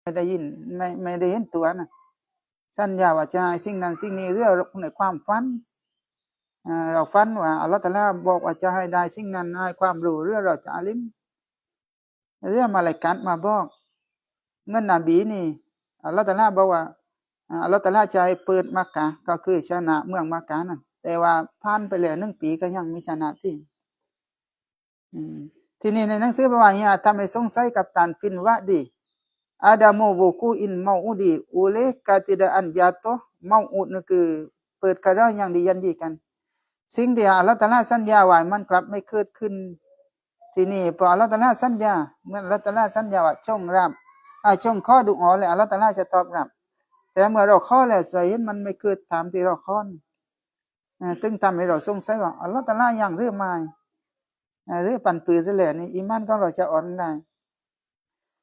ไม่ได้ยินไม่ได้เห็นตัวนะสัญญาว่าจะให้สิ่งนั้นสิ่งนี้เรื่องในความฝันเราฝันว่าอัลลอฮฺตะอาลาบอกว่าจะให้ได้สิ่งนั้นให้ความรู้เรื่องเราจะอาลิมเรื่องมาลาอิกะฮ์มาบอกเงินนบีนี่อัลลอฮฺตะอาลาบอกว่าอัลลอฮฺตะอาลาจะให้เปิดมักกะฮ์ก็คือชนะเมืองมักกะฮ์นั่นแต่ว่าผ่านไปแล้ว1 ปีก็ยังไม่ชนะที่นี่ในหนังสือบอกว่าเนี่ยทำให้สงสัยกับตันฟินวะดีอาดามูบุกูอินเมาอูดีอุเลกาติดาอันยาโตเมาอูดนั่นคือเปิดกระดาอย่างดียันดีกันสิ่งที่อัลลอฮฺตะอาลาสัญญาไว้มันกลับไม่เกิดขึ้นที่นี่พออัลลอฮฺตะอาลาสัญญาเมื่ออัลลอฮฺตะอาลาสัญญาว่าช่องรับช่องข้อดุอ๋อเลยอัลลอฮฺตะอาลาจะตอบรับแต่เมื่อเราข้อแล้วใส่มันไม่เกิดตามที่เราข้อตึงทำให้เราสงสัยว่าอัลลอฮฺตะอาลายังเรื่องไม่หรือปั่นปืนเสียแล้วนี่อีมานของเราจะอ่อนได้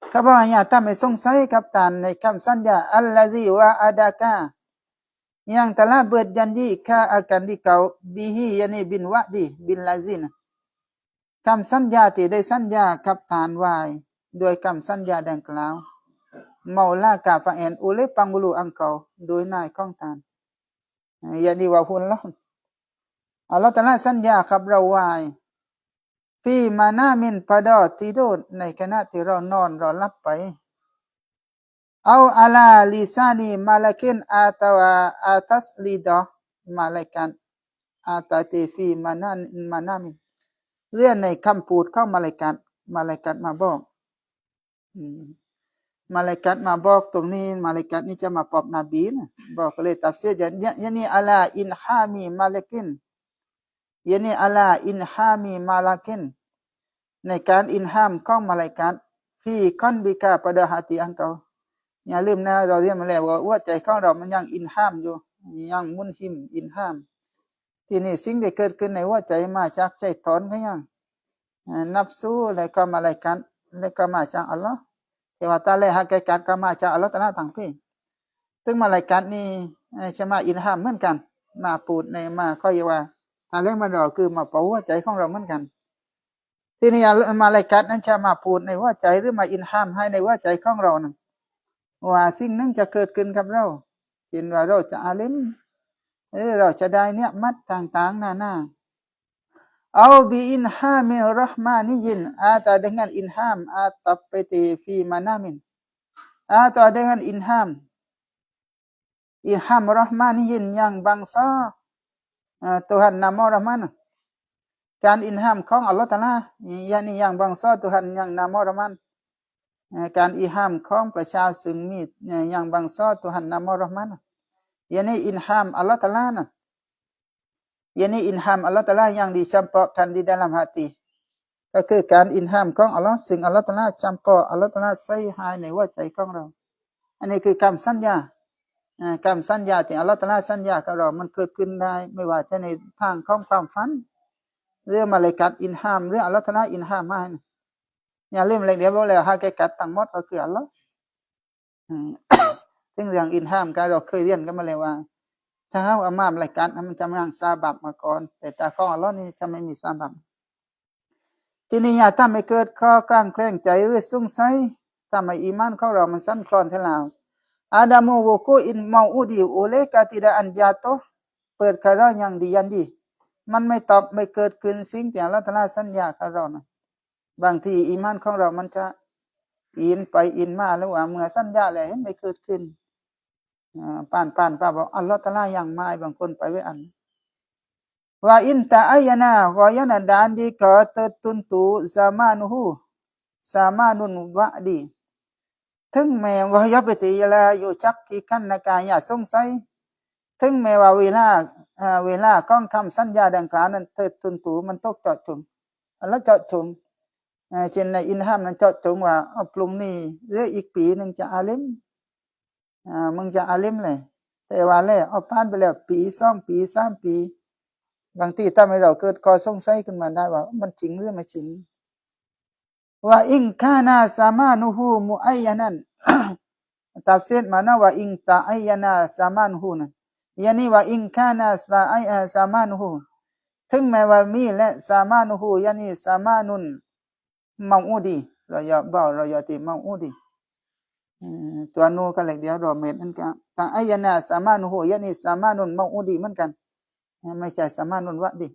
เขาบอกอย่าทำให้สงสัยกับตานในคำสัญญาอัลลอฮีวะอาดากาyang telah berjanji akan dikau bihi yani bin wa'di bin lazin คำสัญญาที่ได้สัญญากับฐานไว้โดยคำสัญญาดังกล่าวเมาลากาฟาเอนอุเลปังบุลูอังเกาโดยนายของฐานyani wa hullah อัลเลาะห์ตะอาลาสัญญากับเราไว้ฟีมานามินปะดอติโดในขณะที่เรานอนเราหลับไปเอาอัลาลิซานีมาลาคินอาตาวาอาตัสลีดอมาลากันอาตาติฟีมานามินเรื่องในคำพูดเข้ามาลากัดมาบอกมาลากัดมาบอกตรงนี้มาลากัดนี่จะมาปอบนบีนะบอกเลยตัฟซีรยันี่อัลาอินฮามีมาลาคินยันี่อัลาอินฮามีมาลาคินในการอินฮามของมาลากัดฟีคอนบิกาpada hati engkauอย่าลืมนะเราเรียนมาแล้วว่าหัวใจของเรามันยังอินห้ามอยู่ยังมุนหิมอินห้ามที่นี่สิ่งที่เกิดขึ้นในหัวใจมาจากใจถอนเขายังนับสู้แล้วก็มาอะไรกันแล้วก็มาจากอัลลอฮ์แต่ว่าตาเลหะแกกัดก็มาจากอัลลอฮ์ตะอาลาต่างพี่ซึ่งมาอะไรกันนี่จะมาอินห้ามเหมือนกันมาปูดในมาค่อยว่าถ้าเรื่องมันเราคือมาเป่าหัวใจของเราเหมือนกันที่นี่มาอะไรกันนั้นจะมาปูดในหัวใจหรือมาอินห้ามให้ในหัวใจของเรานั้นว่าสิ่งนั้นจะเกิดขึ้นกับเราเช่นว่าเราจะอาลิมเราจะได้เนี่ยมัดต่างๆนานาเอาบีอินฮามิรห์มานิยินatau dengan inham atau peti fi manamin atau dengan inham rahmaniyin yang bangsa Tuhan nama Rahman การอินฮามของอัลเลาะห์ตะอาลาyani yang bangsa Tuhan yang nama Rahmanการอินฮามของประชาซึ่งมีอย่างบางซอTuhan nama Rahman yani inham Allah Taala nah yani inham Allah Taala yang dicampakkan di dalam hati ก็คือการอินฮามของอัลเลาะห์ซึ่งอัลเลาะห์ตะอาลาจำเพาะอัลเลาะห์ตะอาลาใส่ให้ในหัวใจของเราอันนี้คือคำสัญญาคำสัญญาที่อัลเลาะห์ตะอาลาสัญญากับเรามันเกิดขึ้นได้ไม่ว่าจะในทางของความฝันหรือมาลาอิกะฮ์อินฮามหรืออัลเลาะห์ตะอาลาอินฮามมาอย่าลืมเลยเดี๋ยวบอกแล้วฮะแกกัดตั้งหมดก็คืออัลลอฮ์ซึ่งเรื่องอินฮามก็เราเคยเรียนกันมาแล้วว่าถ้าเอามารายการมันจะมีซาบับมาก่อนแต่ตาของอัลลอฮ์นี่จะไม่มีซาบับทีนี้อย่าทำให้เกิดข้อกลางแคลงใจหรือสงสัยทำให้อีมานของเรามันสั่นคลอนเท่าแล้วอาดามูวกูอินเมาอูดีโอเลกาติดาอันยาโตเปิดคาราอย่างดียันดีมันไม่ตอบไม่เกิดขึ้นสิ่งที่อัลลอฮ์ตะอาลาสัญญากับเรานะบางทีอีมานของเรามันจะอินไปอินมาแล้วว่าเมื่อสัญญาแล้วเห็นไม่เกิดขึ้นป้าบอกอัลลอฮฺตะอาลายังไม่บางคนไปไว้อันว่าอินตะอายนะกอยนะดานดีก็ตุนตุซามานุนวะดีถึงแม้ว่ายับไปตีละอยู่จักกี่ขั้นในการอย่าสงสัยถึงแม้ว่าเวลาก้องคำสัญญาดังกล่าวนั้นตุนตุมันตกจอดจงอัลลอฮฺจอดจงเช่นในอินฮามนั้นเจาะจงว่าปรุงนี้หรืออีกปีหนึ่งจะอาลิมมึงจะอาลิมเลยแต่ว่าแล้วเอาผ่านไปแล้วปี2 ปี 3 ปีบางทีทำให้เราเกิดข้อสงสัยขึ้นมาได้ว่ามันจริงหรือไม่จริงว่าอิงคานาซามานุฮูมุอัยยานันตัฟซีรมานะว่าอิงตะอัยยานาซามานุฮูนั้นyaniว่าอิงคานาซามานุฮูถึงแม้ว่ามีและซามานุฮูyaniซามานุนเมาอูดีเราอย่าเบาเราอย่าตีเมาอูดี ตัวนูก็เหล็กเดียวรอเม็ดนั่นก็แต่อายนะสามานุโหยะนี่สามานุนเมาอุดีเหมือนกันไม่ใช่สามานุนวะดิ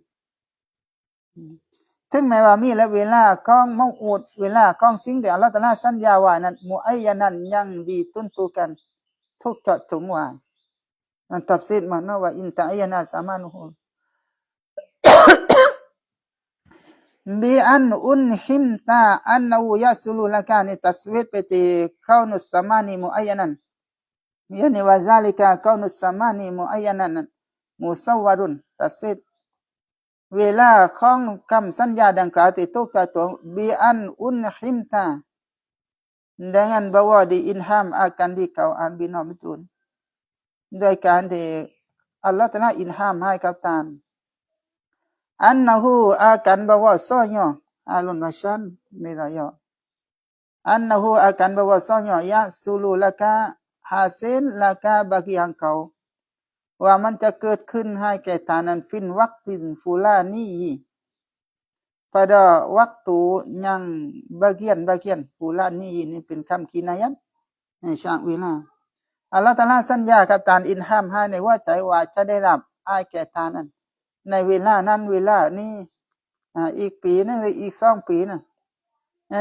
ถึงแม้ว่ามีและเวลาของเมาอุดเวลาของสิ่งที่อัลเลาะห์ตะอาลาสัญญาไว้นั้นมุอัยยะนันยังดีตุนตูกันทุกเจาะจงว่ามันตัฟซีรมาเนาะว่าอินตะอายะนะสามานุโหบีอันอุนหิมตาอันนูยาสุลุละกานี่ตัสวิตไปที่เขานุสสามานีมุอัยยะนันyani wa zalika kaunu samani muayyanan musawwarun ตัดสิทธิ์เวลาของคำสัญญาดังกล่าวที่ตกตัวบีอันอุนหิมตา dengan bawa diinham akan dikau an bina betul โดยการที่อัลลอฮฺตะอาลาอินฮามให้กับท่านอันนะฮูอากันbawa sonya alun masan ไม่ได้ย่ออันนะฮูอากันbawa sonya ya sulu laka hasil laka bagi engkau ว่ามันจะเกิดขึ้นให้แก่ท่านนั้นฟินวักตินฟูลานี pada waktu yang bagian-bagian fulanนี่เป็นคำกินายัตในช่างเวลาอัลลอฮฺตะอาลาสัญญากับท่านอินฮามให้ในว่าใจว่าจะได้รับให้แก่ท่านนั้นในเวลานั้นเวลานี้อีกปีนึงหรืออีก2 ปีนะ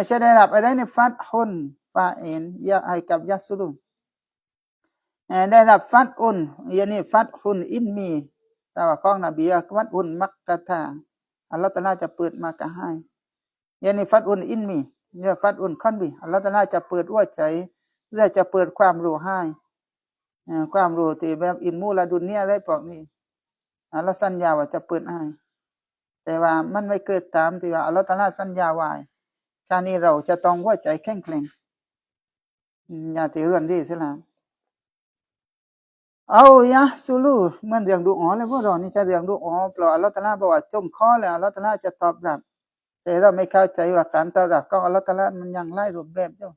จะได้รับอะไรในฟัดฮุนฟาเอ็นยาให้กับยัสลุนได้รับฟัดอุนยานี่ฟัดฮุนอินมีแต่ว่าของนบีฟัดอุนมักกะทาอัลลอฮฺตะอาลาจะเปิดมากะให้ยานี่ฟัดอุนอินมีเนี่ยฟัดอุนคอนบีอัลลอฮฺตะอาลาจะเปิดหัวใจและจะเปิดความรู้ให้ความรู้ที่แบบอินมูลาดุนเนี่ยอะไรพวกนี้อัลลอฮฺสัญญาว่าจะเปิดให้แต่ว่ามันไม่เกิดตามที่ว่าอัลลอฮฺตะอาลาสัญญาไว้การนี้เราจะต้องหัวใจแข็งแกร่งอย่าตีเรื่องดีสิล่ะเอายะซูลูมันเรื่องดูอ๋อเลยพวกเรานี่จะเรื่องดูอ๋อเปล่าอัลลอฮฺตะอาลาบอกว่าจงขอแล้วอัลลอฮฺตะอาลาจะตอบรับแต่เราไม่เข้าใจว่าการตอบรับของอัลลอฮฺตะอาลามันยังไล่รูปแบบอยู่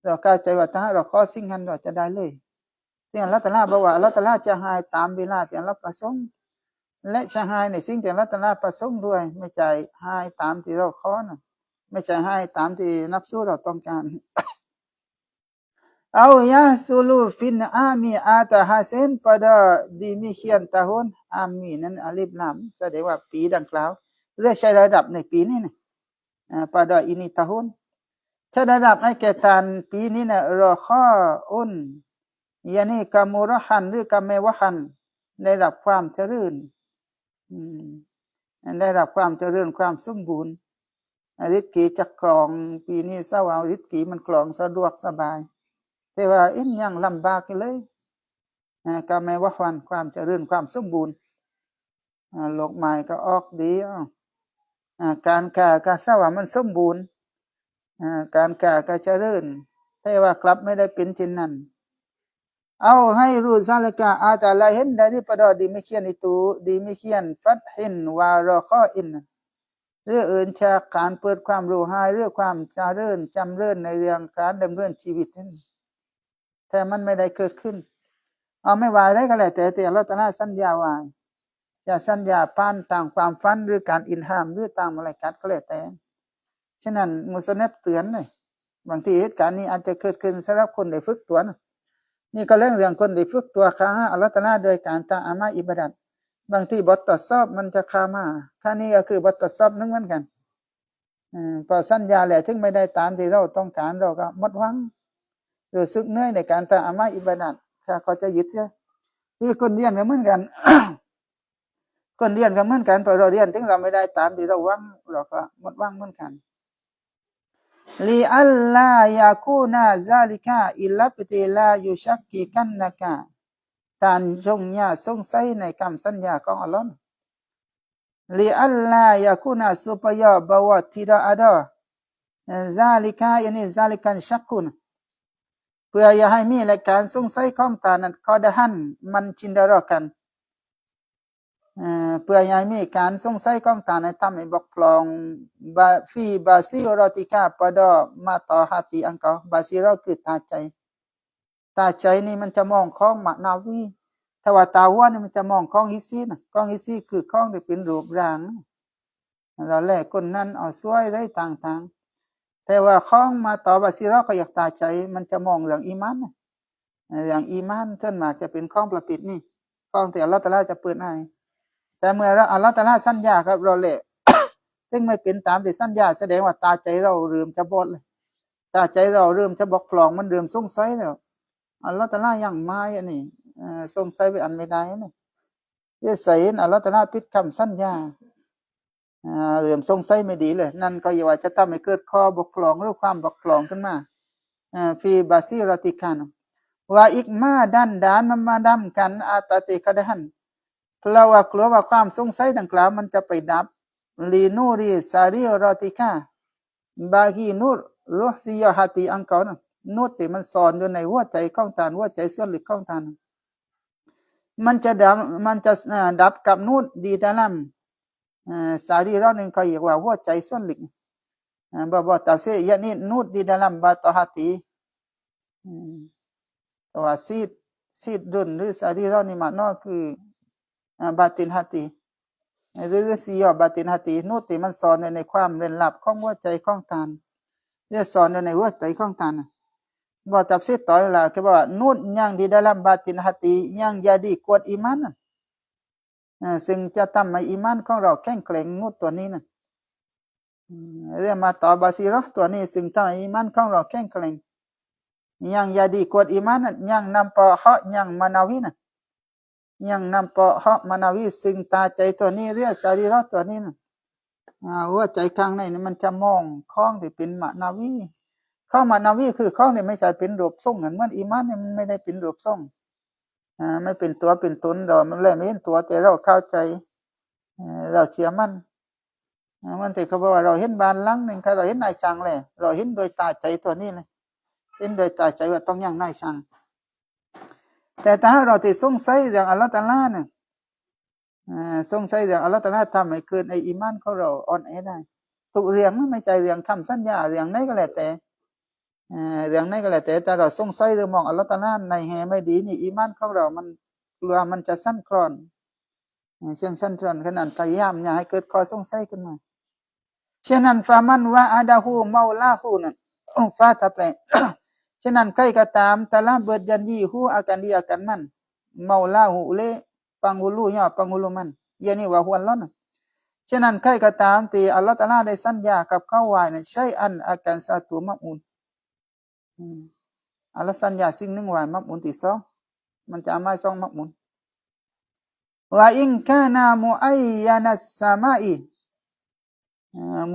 เราเข้าใจว่าถ้าเราขอสิ่งนั้นเราจะได้เลยที่อัลลอฮฺตะอาลาบอกว่าอัลลอฮฺตะอาลาจะให้ตามเวลาที่อัลลอฮฺประสงค์และจะให้ในสิ่งที่อัลลอฮฺตะอาลาประสงค์ด้วยไม่ใช่ให้ตามที่เราขอนะไม่ใช่ให้ตามที่นับสู้เราต้องการเอายาสูลูฟินอามีอาตาฮัสเซน pada demikian tahun อามีนั้นอลิฟลามแสดงว่าปีดังกล่าวเรียกใช้ระดับในปีนี้นะpada ini tahun ใช้ระดับให้แก่ท่านปีนี้นะรอข้ออุนยานี่กามูรหันหรือกาเมวะหันได้รับความเจริญได้รับความเจริญความสมบูรณ์ฤทธิ์กีจะกรองปีนี้เศร้าเอาฤทธิ์กีมันกรองสะดวกสบายแต่ว่ายังลำบากเลยก็ไม่ว่าความเจริญความสมบูรณ์โลกใหม่ก็ออกดีการก่าก็ทราบว่ามันสมบูรณ์การก่าก็เจริญแต่ว่ากลับไม่ได้เป็นเช่นนั้นเอาให้รู้ซาลกาอาตาลาเห็นได้ที่ประดอดีไม่เขียนituดีไม่เขียนฟัดหินวารอข้ออินเรื่องอื่นจากการเปิดความรู้ให้เรื่องความเจริญจำเริญในเรื่องการดำเนินชีวิตนั้นแต่มันไม่ได้เกิดขึ้นเอาไม่ว่าได้ก็แล้วแต่อัลเลาะห์ตะอาลาสัญญาไว้จะสัญญาผ่านต่างความฝันหรือการอิลฮามหรือต่างมลาอิกะฮ์ก็แล้วแต่ฉะนั้นมุสลิมเตือนเลยบางทีเหตุการณ์นี้อาจจะเกิดขึ้นสำหรับคนได้ฝึกตัวนะนี่ก็เรื่องคนได้ฝึกตัวค้าอัลเลาะห์ตะอาลาโดยการตะอามาอิบาดัตบางทีบททดสอบมันจะคามาค่านี้ก็คือบททดสอบนึงเหมือนกันพอสัญญาแล้วถึงไม่ได้ตามที่เราต้องการเราก็หมดหวังรู้สึกเหนื่อยในการตะอามาอิบาดัตถ้าเขาจะยึดใช่ที่คนเรียนก็เหมือนกัน คนเรียนก็เหมือนกันพอเราเรียนถึงเราไม่ได้ตามที่เราหวังเราก็หมดหวังเหมือนกันลีอัลลายาคูนาซาลิกาอิลลับติลายุชักกิกันนะกะท่านจงอย่าสงสัยในคำสัญญาของอัลลอฮ์ลีอัลลายาคูนา supaya bahwa tidak ada zalika yani zalikan syakkun เพื่ออย่าให้มีและการสงสัยของตานั้นคอดะหันมันชินดารอกันเพื่ออย่าให้มีการสงสัยของตาในทำให้บกพร่องฟีบาซิรอติกาปดอมาต่อฮาติอังกอบาซิรอคือตาใจนี่มันจะมองของมะนาวีถ้าว่าตาวัวนี่มันจะมองของฮิซีนะของฮิซีคือของที่เป็นรูปร่างเราแลกคนนั้นเอาสวยได้ต่าง แต่ว่าข้องมาต่อบาซิเราก็อยากตาใจมันจะมองเรื่องอีมานอย่างอีมานเท่านมาจะเป็นข้องประปิดนี่ข้องแต่อัลเลาะห์ตะอาลาจะเปิดให้แต่เมื่ออัลเลาะห์ตะอาลาสัญญากับเราแหละ ซึ่งไม่เป็นตามที่สัญญาแสดงว่าตาใจเราเริ่มจะบอดเลยตาใจเราเริ่มจะบกพร่องมันเริ่มสงสัยแล้วอัลเลาะห์ตะอาลายังมาอันนี้สงสัยไปอันไม่ได้นี่ใส่อัลเลาะห์ตะอาลาปิดคำสัญญาเริ่มสงสัยไม่ดีเลยนั่นก็อย่าว่าจะทำให้เกิดข้อบกพร่องหรือความบกพร่องขึ้นมาฟีบาซิรติกานว่าอีกมาดันดานมันมาดำกันอาตติกะดันเพราะว่ากลัวว่าความสงสัยดังกล่าวมันจะไปดับลีนูรีซาริรติกาบากีนูรรุซิยาฮติอังกอนะนูรที่มันสอนอยู่ในหัวใจของทานหัวใจส่วนลึกของทานมันจะดับกับนูรดีดาลัมสารีเราหนึ่งเขาเรียกว่าหัวใจส่วนลึกบ่ตับเสียยะนี่นูรดีดาลัมบาตอฮาติตัวซีดดุนหรือสารีเรานี่มันนอคือบาตินฮาติหรือซียอบาตินฮาตินูรที่มันสอนในความเร้นลับของหัวใจของทานจะสอนในหัวใจของทานบ่ตับเสียต่อเวลาคือว่านูรยังดีดาลัมบาตินฮาติยังยาดีกวดอีมานซึ่งจะทำให้อีมานของเราแข็งแกร่งนูรตัวนี้นะเรียกมาต่อบาซิเราะตัวนี้ซึ่งทำให้อีมานของเราแข็งแกร่งยังยาดีกวดอีมานยังนำปะฮะยังมานาวินะยังนำปะฮะมานาวิซึ่งตาใจตัวนี้เรียกสารีระตัวนี้นะหัวใจข้างในนี่มันจะมองข้องที่เป็นมานาวิข้องมานาวิคือข้องนี่ไม่ใช่เป็นรูปทรงเหมือนอีมานนี่มันไม่ได้เป็นรูปทรงไม่เป็นตัวเป็นตนเรามันเลยไม่เห็นตัวแต่เราเข้าใจเราเชื่อมั่นมันแต่เขาบอกว่าเราเห็นบ้านหลังหนึ่งเราเห็นนายช่างเลยเราเห็นโดยตาใจตัวนี้เลยเห็นโดยตาใจว่าต้องยังนายช่างแต่ถ้าเราติดสงสัยเรื่องอัลลอฮฺตะอาลาเนี่ยสงสัยเรื่องอัลลอฮฺตะอาลาทำให้เกิดในอีมานของเราอ่อนแอได้ทุกเรื่องไม่ใช่เรื่องคำสัญญาเรื่องไหนก็แล้วแต่เรื่องไหนก็แล้วแต่เราสงสัยหรือมองอัลลอฮฺตะอาลาในแห่ไม่ดีนี่อีมานของเรามันกลัวมันจะสั้นคลอนเช่นสั้นคลอนขนาดพยายามอย่าให้เกิดข้อสงสัยขึ้นมาเช่นนั้นฟามันว่าอาดาหูเมาลาหูนั่นฟาทับเลยฉะนั้นใครก็ตามตะลาเบิดยันยีหูอาการดีอาการมันเมาลาหูเลปังหุลูย่อปังหุลูมันยานี่ว่าหวนล้อนฉะนั้นใครก็ตามที่อัลลอฮฺตะอาลาได้สัญญากับเขาไว้นั้นใช่อันอาการสาตุมักอุนอัลลอฮฺสัญญาสิ่งหนึ่งไว้มักอุนที่สองมันจะมาสองมักอุนว่าอินกานามุอัยยานัสสามาอี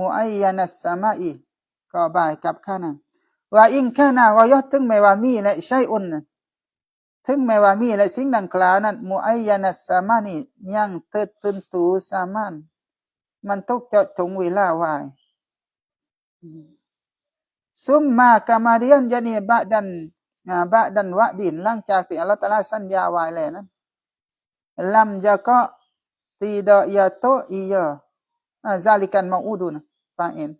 มุอัยยานัสสามาอีก็บายกับข้านะว่าอินแค่นาวายถึงแม้ว่ามีและใช่อุนถึงแม้ว่ามีและสิ่งดังกล่าวนั้นมุอัยยานัสสามานียังเติดตุนตูสามานมันตกจะจงเวลาไว้ซุมมากามาเรียนยานีบะดันวะดินหลังจากที่อัลลอฮฺตะอาลาสัญญาไว้แล้วนั้นลัมจะก็ตีดอยาโตอียาซาลิกันมาอูดุนฟาอิน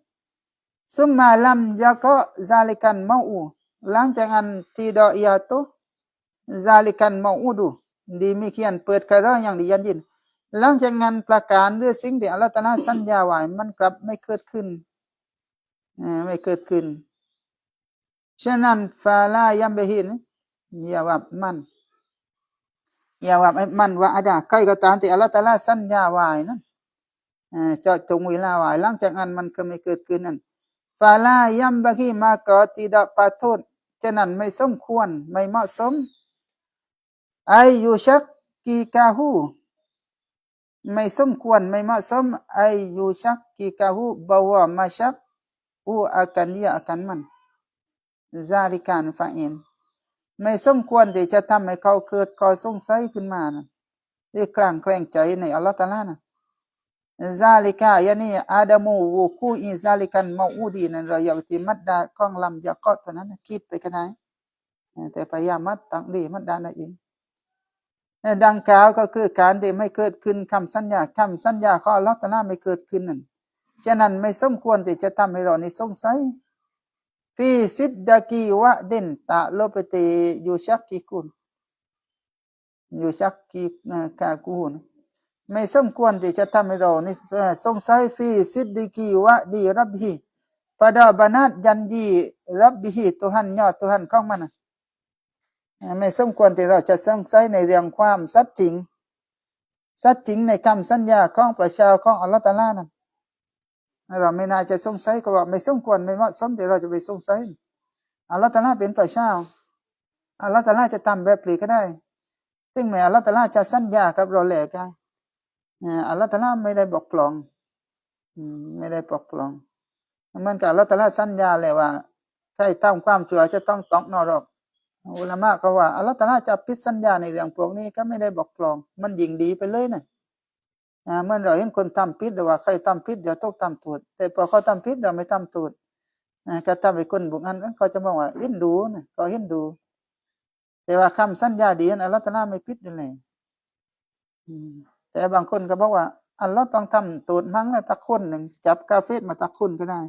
ซุมมาลัมยะก็ซาลิกันมาอูหลังจากนั้นที่ดอยาโตซาลิกันมาอูดูดีมีเขียนเปิดกระร่างอย่างดียันยินหลังจากนั้นประการหรือสิ่งที่อัลลอฮฺตะอาลาสัญญาไว้มันกลับไม่เกิดขึ้นไม่เกิดขึ้นฉะนั้นฟาลายัมเบหินอย่าว่ามันว่าอาดาใครก็ตามที่อัลลอฮฺตะอาลาสัญญาไว้นั้นเจาะจงเวลาไว้หลังจากนั้นมันก็ไม่เกิดขึ้นนั่นฟาลายัมบะฮีมาก็ติดปาโทษฉะนั้นไม่สมควรไม่เหมาะสมไอยูชักกีกาหูไม่สมควรไม่เหมาะสมไอยูชักกีกาหูบาวามาชักอูอากันยาอากันมันซาลิกันฟาอินไม่สมควรที่จะทำให้เขาเกิดข้อสงสัยขึ้นมานะด้วยกลางแกล้งใจในอัลลอฮฺตะอาลานะซาลิกายานี่อาดามูวูคูอิซาลิกันมาอูดีนั่นเราอย่าไปมัดดาของลำยากอดเท่านั้นคิดไปกันไหนแต่พยายามมัดตั้งดีมัดดานั่นเองดังกล่าวก็คือการที่ไม่เกิดขึ้นคำสัญญาของอัลลอฮฺตะอาลาไม่เกิดขึ้นนั่นฉะนั้นไม่สมควรที่จะทำให้เรานี่สงสัยฟีซิดดากีวะเด่นตะโลเปเตยูชักกีกุนยูชักกีกากูนไม่สมควรที่จะทำให้เรานี่สงสัยฟีซิดดีกีวะดีรับฮี pada banat janji Rabbihi Tuhan ยอด Tuhan ของมันไม่สมควรที่เราจะสงสัยในเรื่องความสัตย์จริงในคำสัญญาของประชาของอัลเลาะห์ตะอาลานั้นเราไม่น่าจะสงสัยก็ว่าไม่สมควรไม่เหมาะสมที่เราจะไปสงสัยอัลเลาะห์ตะอาลาเป็นประชาอัลเลาะห์ตะอาลาจะทำแบบนี้ก็ได้ซึ่งแม้อัลเลาะห์ตะอาลาจะสัญญากับเราแล้วกันอัลเลาะห์ตะอาลาไม่ได้บอกปลองไม่ได้บอกปลองมันกับอัลเลาะห์ตะอาลาสัญญาเลยว่าใครทำความชั่วจะต้องตกนรกอุลามะก็ว่าอัลเลาะห์ตะอาลาจะผิดสัญญาในเรื่องพวกนี้ก็ไม่ได้บอกปลองมันยิ่งดีไปเลยนะเมื่อเราเห็นคนทำผิดหรือว่าใครทำผิดเดี๋ยวต้องทำโทษแต่พอเขาทำผิดเราไม่ทำโทษก็ทำให้คนบุกอันเขาจะบอกว่าเห็นดูนะเขาเห็นดูแต่ว่าคำสัญญาดีอัลเลาะห์ตะอาลาไม่ผิดอยู่เลยแต่บางคนก็บอกว่าอัลเลาะห์ต้องทำโทษมั้งนะตักคนหนึ่งจับกาเฟรมาตักคนก็ได้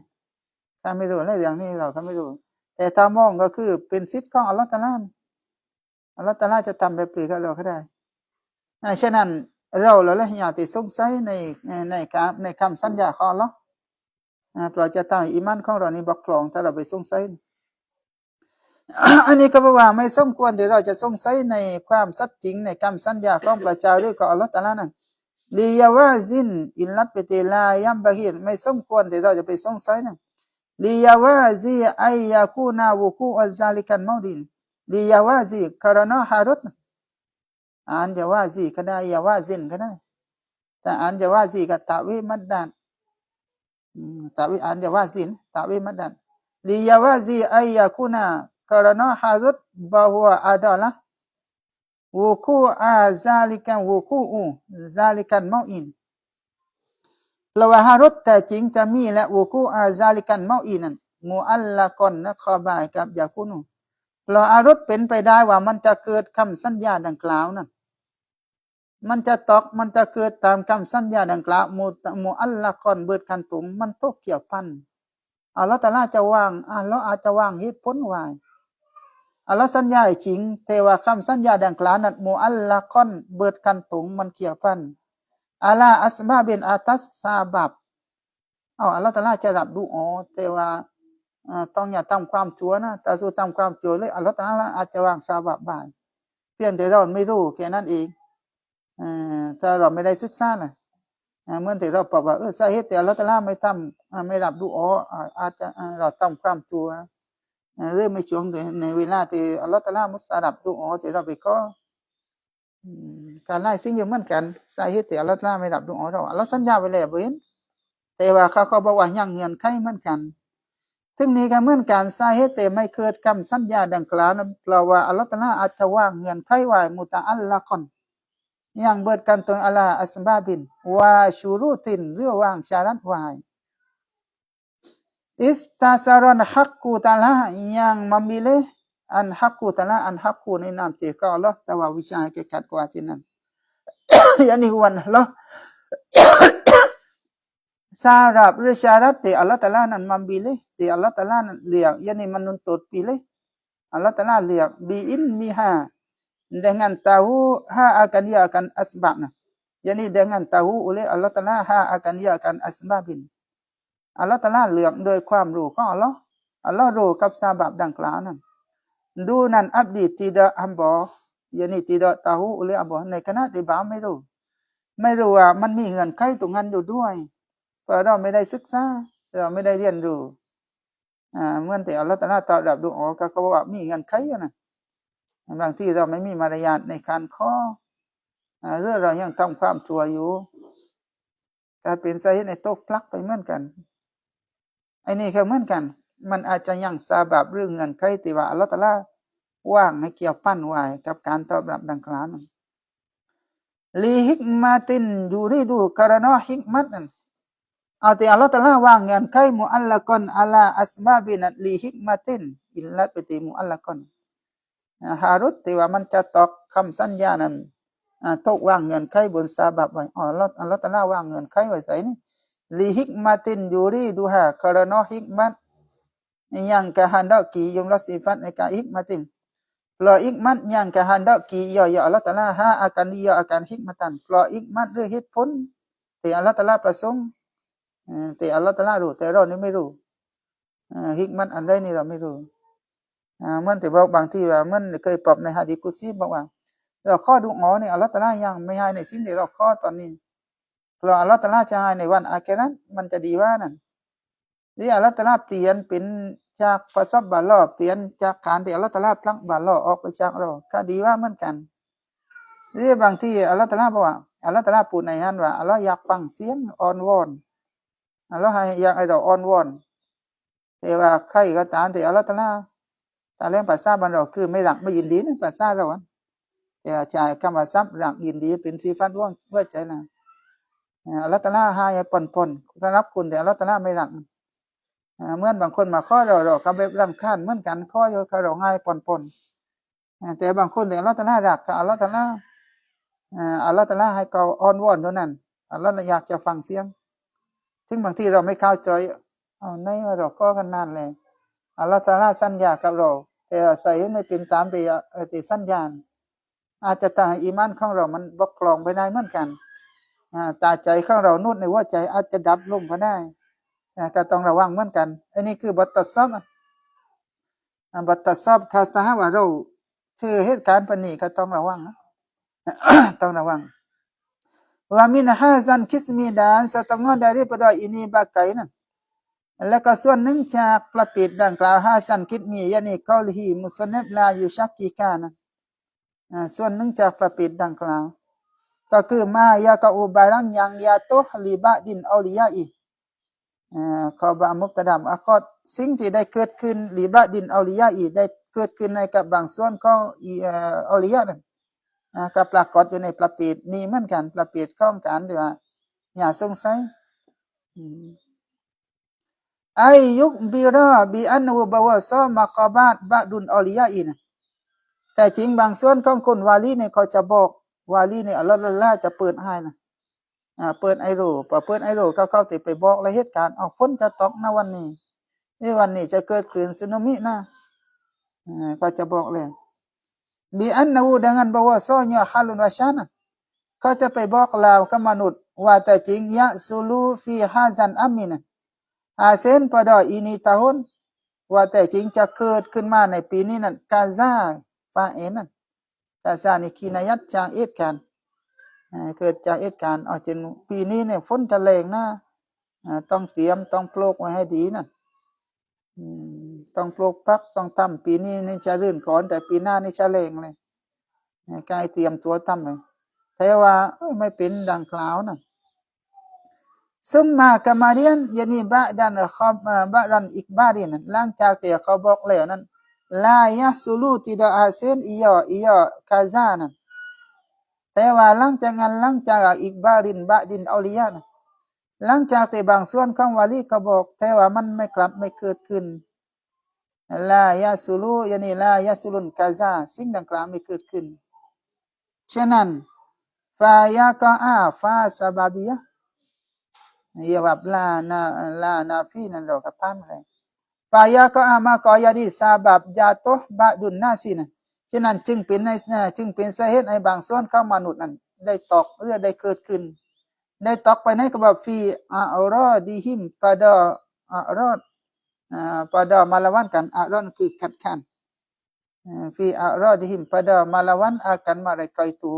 ถ้าไม่รู้ในเรื่องนี้เราก็ไม่รู้แต่ถ้ามองก็คือเป็นสิทธิ์ของอัลเลาะห์ตะอาลาอัลเลาะห์ตะอาลาจะทำแบบนี้กับเราก็ได้ฉะนั้นเราและอย่าติดสงสัยในคำสัญญาของอัลเลาะห์เพราะจะทำให้อีหม่านของเรานี้บกพร่องถ้าเราไปสงสัย อันนี้ก็บอกว่าไม่สมควรที่เราจะสงสัยในความสัตย์จริงในคำสัญญาของพระเจ้าหรือของอัลเลาะห์ตะอาลานั้นลียาวาซินอิลลัตเปติลายัมบะฮีรไม่สมควรที่เราจะไปสงสัยนะลียาวาซีอัยยาคูนาวุกูอัซซาลิกันมอดินลียาวาซีคารนาฮารุตอ่านยาวาซีก็ได้ยาวาซินก็ได้แต่อ่านยาวาซีกับตะวีมัดดันตะวีอ่านยาวาซินตะวีมัดดันลียาวาซีอัยยาคูนาkarena hazut bahwa adalah wuku'a zalikan mau'in แปลว่าฮารุตแต่จริงจะมีและwuku'a zalikan mau'in นั้นมุอัลละกอนนะคอบายกับยาคุนูแปลว่าฮารุตเป็นไปได้ว่ามันจะเกิดคำสัญญาดังกล่าวนั้นมันจะเกิดตามคำสัญญาดังกล่าวมุอัลละกอนเบิดคันตุงมันตกเกี่ยวพันอัลเลาะห์ตะอาลาจะวางอัลเลาะห์อาจจะวางเหตุผลไว้อัลลอฮ์สัญญาจริงแต่ว่าคำสัญญาดังกล่าวนั้นมุอัลละกอนเบิดกันตุงมันเกี่ยวพันอัลาอัสบาบินอาตัสซาบับอัลลอฮ์ตะอาลาจะรับดูแต่ว่าต้องอย่าทำความชั่วนะแต่สู้ทำความชั่วเลยอัลลอฮ์ตะอาลาอาจจะวางซาบับบ่ายเพียงแต่เราไม่รู้แค่นั้นเองถ้าเราไม่ได้ศึกษาน่ะเมื่อที่เราบอกว่าสาเหตุแต่อัลลอฮ์ตะอาลาไม่รับดูอาจจะเราทำความชั่วหรือไม่ช่วงในเวลาที่อัลเลาะห์ตะอาลามุสตารับดูที่เราไปก็การไล่สิ่งอยู่เหมือนกันสาเหตุที่อัลเลาะห์ตะอาลาไม่รับดูเราอัลเลาะห์สัญญาไว้แล้วบ่เห็นแต่ว่าเขาบอกว่ายังเงื่อนไขเหมือนกันซึ่งนี้ก็เหมือนกันสาเหตุที่ไม่เกิดคำสัญญาดังกล่าวนั้นเพราะว่าอัลเลาะห์ตะอาลาอาจจะวางเงื่อนไขไว้มุตะอัลละกอนยังเบิดกันตรงอัลาอัสบาบินวาชูรูตินหรือวางชารัตไว้istasaran hakku ta'ala yang memilih an hakku ta'ala an hakku ni nanti ke Allah tawa wisya hakikat kewajiban yani huwan Allah สารับหรือชารัตที่อัลเลาะห์ตะอาลานั้นมันบิลิที่อัลเลาะห์ตะอาลานั้นเลือกyani menuntut pilihอัลเลาะห์ตะอาลาเลือกbi ilmiha dengan tahu ha akan dia akan asbabna yani dengan tahu oleh Allah Taala ha akan dia akan asbabinอัลเลาะห์ตะอาลาเลือกโดยความรู้ของอัลเลาะห์รู้กับซาบับดังกล่าวนั้นดูนั้นอับดีtidak hamba yani tidak tahu oleh hambaในขณะที่บ่าวไม่รู้ว่ามันมีเงื่อนไขตรงนั้นอยู่ด้วยเพราะเราไม่ได้ศึกษาเราไม่ได้เรียนรู้เหมือนที่อัลเลาะห์ตะอาลาตอบรับดูก็เขาบอกว่ามีเงื่อนไขอยู่นะบางทีเราไม่มีมารยาทในการขอหรือเรายังทำความชั่วอยู่ก็เป็นสาเหตุในตกพลักไปเหมือนกันไอ้นี่ก็เหมือนกันมันอาจจะยังซาบับเรื่องเงินไขที่ว่าอัลเลาะห์ตะอาลาว่างให้เกี่ยวปั้นไว้กับการตอบรับดังกล่าวนั้นลีฮิกมาตินยูริดูกะรณะฮิกมัตนั้นเอาที่อัลเลาะห์ตะอาลาว่างเงินไขมุอัลละกอนอะลาอัสมาบินัตลีฮิกมาตินอิลลัตติมุอัลละกอนฮารุตที่ว่ามันจะตอกคำสัญญานั้นตกว่างเงินไขบนซาบับไว้อัลเลาะห์ตะอาลาว่างเงินไขไว้ใส่นี่li hikmatin yuriduha karena hikmat yang kehendaki jumlah sifat eka hikmatin kalau hikmat yang kehendaki ya Allah Taala ha akan dia akan hikmatan kalau hikmat หรือเหตุผลที่อัลเลาะห์ตะอาลาประสงค์ที่อัลเลาะห์ตะอาลารู้แต่เรานี่ไม่รู้ ฮิกมันอันใดนี่เราไม่รู้มันแต่บอกบางทีว่ามันเคยปรับในหะดีษกุดซีบอกว่าเราข้อดูอ๋อเนี่ยอัลเลาะห์ตะอาลายังไม่ให้ในสิ่งที่เราข้อตอนนี้เพราะอัลเลาะห์ตะอาลาจะให้ในวันอาคิเราะห์มันจะดีว่านั่นที่อัลเลาะห์ตะอาลาเปลี่ยนเป็นจากประสบบาลอเปลี่ยนจากการที่อัลเลาะห์ตะอาลาพลักบาลอออกไปจากเราก็ดีว่าเหมือนกันที่บางทีอัลเลาะห์ตะอาลาบอกว่าอัลเลาะห์ตะอาลาพูดในนั้นว่าอัลเลาะห์อยากฟังเสียงอ้อนวอนอัลเลาะห์อยากให้เราอ้อนวอนแต่ว่าใครก็ตามที่อัลเลาะห์ตะอาลาแต่เรื่องภาษาบ้านเราคือไม่รักไม่ยินดีในภาษาเราแต่ใจคำว่าซับรักยินดีเป็นสีฟันว่างเพื่อใจนะอัลเลาะห์ตะอาลาให้ปนสำหรับคุณแต่อัลเลาะห์ตะอาลาไม่รักเหมือนบางคนมาข้อเราก็แบบรำคาญเหมือนกันข้อโยเขาเราให้ปนแต่บางคนแต่อัลเลาะห์ตะอาลารักกับอัลเลาะห์ตะอาลาอัลเลาะห์ตะอาลาให้เขาอ้อนวอนเท่านั้นอัลเลาะห์อยากจะฟังเสียงถึงบางทีเราไม่เข้าใจเอาในว่าเราก็กันนานเลยอัลเลาะห์ตะอาลาสัญญากับเราแต่ใส่ไม่เป็นตามที่สัญญาอาจจะทำให้อีมานของเรามันบกพร่องไปได้เหมือนกันตาใจของเรานุ่นในหัวใจอาจจะดับลงก็ได้ก็ต้องระวังเหมือนกันอันนี้คือบทตัดซับบทตัดซับคาสหะว่าเราเชื่อเหตุการณ์ปนี้ก็ต้องระวังนะ ต้องระวังว่ามินฮาซันคิสมีดานสตงอ daripada ini bagai นั้นแล้วก็ส่วนหนึ่งจากประเภทดังกล่าวฮาซันคิดมียานีกอลฮีมุสนับลายุชักกีกานะส่วนหนึ่งจากประเภทดังกล่าวก็คือมายากะอุบารังยังยาโตลิบะดินออลิยาอีขอบามุกตะดามอัคอดสิ่งที่ได้เกิดขึ้นลิบะดินออลิยาอีได้เกิดขึ้นในกับบางส่วนของออลิยานั้นก็ปรากฏอยู่ในประเภทนี้เหมือนกันประเภทของการที่ว่าอย่าสงสัยไอยุคบิราบีอันนูบาวะซอมากบาตบะดุนออลิยาอีนะแต่จริงบางส่วนของคนวาลีเนี่ยเขาจะบอกวาลีเนี่ยอัลลอฮฺจะเปิดให้นะเปิดไอโร่พอเปิดไอโร่เขาติดไปบอกรายเหตุการณ์ฝนจะตกนะวันนี้วันนี้จะเกิดคลื่นสึนามินะก็จะบอกเลยบีอันนูdengan bahwasanya halun wasyanaเขาจะไปบอกลาวกับมนุษย์ว่าแต่จริงยะซูลูฟีฮาซันอามินะasen pada ini tahun ว่าแต่จริงจะเกิดขึ้นมาในปีนี้นั่นกาซาฟาเอนั่นกาซานี่คีนายัดจากเหตุการณ์เกิดจากเหตุการณ์จริงปีนี้เนี่ยฝนจะแรงนะต้องเตรียมต้องปลูกไว้ให้ดีนั่นต้องปลูกพักต้องตั้มปีนี้นี่จะรื่นก่อนแต่ปีหน้านี่จะแรงเลยกายเตรียมตัวตั้มเลยแต่ว่าไม่เป็นดังกล่าวนะSumma kemudian yani ba'dan ba'dan ikbarin หลังจากที่เขาบอกแล้วนั้นลายะซุลูtidak hasil iya kaza นั้นแต่ว่าหลังจากนั้นหลังจากอีกบารินบะดินออลิยะนะหลังจากที่บางส่วนของวาลีเขาบอกแต่ว่ามันไม่กลับไม่เกิดขึ้นลายะซุลูyaniลายะซุลุนกาซาสิ่งดังกล่าวไม่เกิดขึ้นฉะนั้นฟายะกะอาฟาซาบาบียะia bab la nafi nan lo kapan le paya ko ama ko jadi sebab jatuh ba'dun nasiนะฉะนั้นจึงเป็นสาเหตุในบางส่วนของมนุษย์นั้นได้ตกหรือได้เกิดขึ้นได้ตกไปในกบฟีอารอดิหิมpada arad pada melawan kan aradคือขัดขันfi aradihim pada melawan akan mereka itu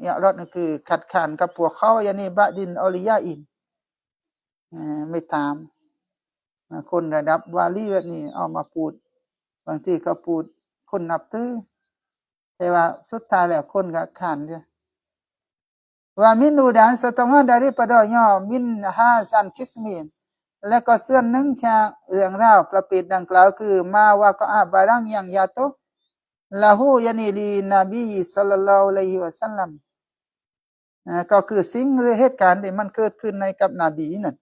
yaรอดนั่นคือขัดขานกับพวกเขายานีบะดินออลิยาอินไม่ตามคนระดับวาลีแบบนี้เอามาพูดบางทีก็พูดคนนับถือแต่ว่าสุดท้ายแล้วคนก็ขานเดียวว่ามินูดานสตงdari pada nya min hasan kismin และก็ส่วนหนึ่งจากเรื่องราวประเภทดังกล่าวคือมาว่าก็บารางอย่างยาโตละหูยานีลีนบีศ็อลลัลลอฮุอะลัยฮิวะซัลลัมก็คือสิ่งหรือเหตุการณ์ที่มันเกิดขึ้นในกับนบีนั่น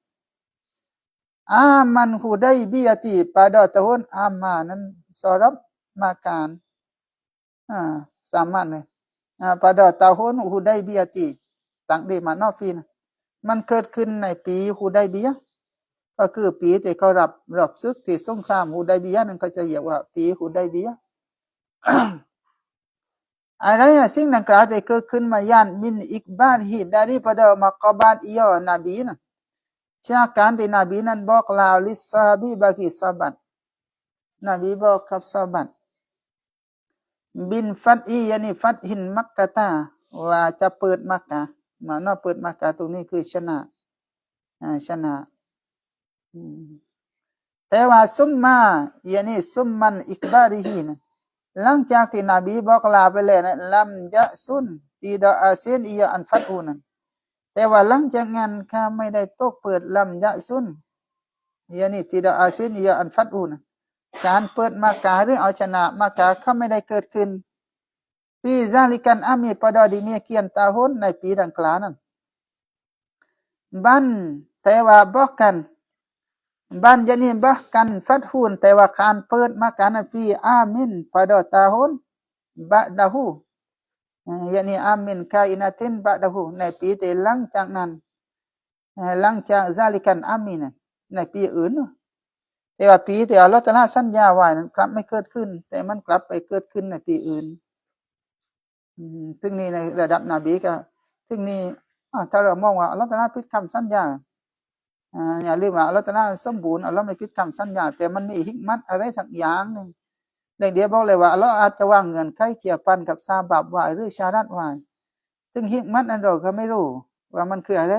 มันฮูไดบียะติpada tahun มานั้นสำหรับมาการสามัญเลย pada tahun ฮูไดบียะติตั้งดีมานอฟีนะมันเกิดขึ้นในปีฮูไดบียะก็คือปีที่เขารับศึกที่สงครามฮูไดบียะนั่นก็จะเรียกว่าปีฮูไดบียะอะไรสิ่งดังกล่าวที่เกิดขึ้นมาย่านมินอิกบาลฮิดารีpada maqabat ia nabi นะ จากการที่นบีนั้นบอกลาวลิซาบีบากิซาบัตนบีบอกกับซาบัตบินฟัดอียานิฟัดหินมักกะตาว่าจะเปิดมักกะมาเนาะเปิดมักกะตรงนี้คือชนะชนะแต่ว่าซุมมายานิซุมมันอิกบาริฮีนะหลังจากที่นบีบอกลาไปแล้วนะลัมยะซุนตีดาอาเซียนอียอันฟัดอูนั้นแต่ว่าหลังจากนั้นข้าไม่ได้ตกเปิดลัมยะซุนยานิตีดาอาเซียนอียอันฟัดอูนะการเปิดมักกะหรือเอาชนะมักกะข้าไม่ได้เกิดขึ้นปีซาลิกันอามีปดอดีเมียเกียนตาหนในปีดังกล่าวนั้นบันแต่ว่าบอกกันบันยานีbahkan fathun แต่ว่าการเปิดมาการฟีอามิน pada tahun ba'dahu ยานีอามินกาอินาติน ba'dahu ในปีที่หลังจากนั้นหลังจากซาลิกันอามินในปีอื่นแต่ว่าปีที่อัลเลาะห์ตะอาลาสัญญาไว้นั้นกลับไม่เกิดขึ้นแต่มันกลับไปเกิดขึ้นในปีอื่นซึ่งนี่ในระดับนบีก็ซึ่งนี่ถ้าเรามองว่าอัลเลาะห์ตะอาลาผิดคำสัญญาอย่าลืมว่าอัลเลาะห์ตะอาลาสมบูรณ์อัลเลาะห์ไม่ผิดคำสัญญาแต่มันมีฮิกมัตอะไรสักอย่างหนึ่งเดี๋ยวบอกเลยว่าอัลเลาะห์อาจจะวางเงื่อนไขเกี่ยวพันกับซาบับไว้หรือชารัตไว้ซึ่งฮิกมัตนั้นเราก็ไม่รู้ว่ามันคืออะไร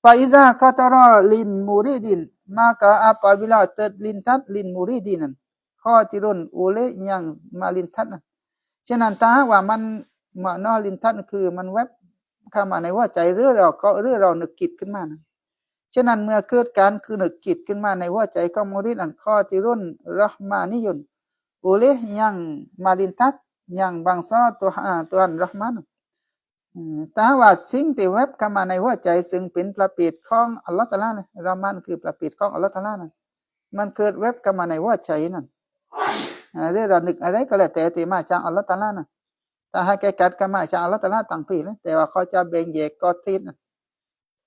ฟาอิซาคาตารอลินมูริดินmaka apabila terlintas lin muridin ข้อที่รุ่นอุเลยังมาลินทัดนะฉะนั้นถ้าว่ามันมานอลินทัดคือมันแวบเข้ามาในหัวใจหรือเรานึกคิดขึ้นมานะฉะนั้นเมื่อเกิดการคือนึกคิดขึ้นมาในหัวใจของมุริดอันข้อที่รุ่นเราะห์มานิยุนอุเลยังมาลินทัดยังบางซอตัวอันเราะห์มานถ้าว่าสิ่งที่แวบเข้ามาในหัวใจซึ่งเป็นประเภทของอัลเลาะห์ตะอาลานะเรามันคือประเภทของอัลเลาะห์ตะอาลานะมันเกิดแวบเข้ามาในหัวใจนั่นเรื่องเรานึกอะไรก็แล้วแต่ที่มาจากอัลเลาะห์ตะอาลานะถ้าให้แกกัดก็มาจากอัลเลาะห์ตะอาลาต่างปีนะแต่ว่าเขาจะแบ่งแยกกอติดนะ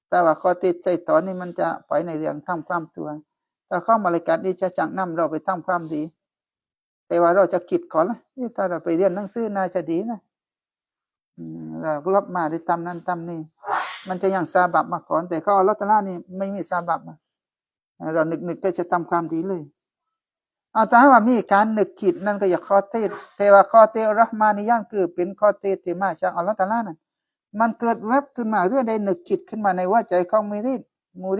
แต่ว่าข้อติดใจตอนนี้มันจะไปในเรื่องทำความตัวถ้าเข้ามารายการนี้จะจังนำเราไปทำความดีแต่ว่าเราจะคิดก่อนนะถ้าเราไปเรียนหนังสือน่าจะดีนะเรารับมาได้ทำนั้นทำนี่มันจะยังซาบับมาก่อนแต่เขาอัลเลาะห์ตะอาลานี่ไม่มีซาบับเรานึกก็จะทำความดีเลยแต่ว่ามีการนึกคิดนั่นก็อย่าข้อเทศแต่ว่าข้อเทศเราะห์มานิยันคือเป็นข้อเทศที่มาจากอัลเลาะห์ตะอาลานั่นมันเกิดแวบขึ้นมาเรื่องใดนึกคิดขึ้นมาในหัวใจของมุ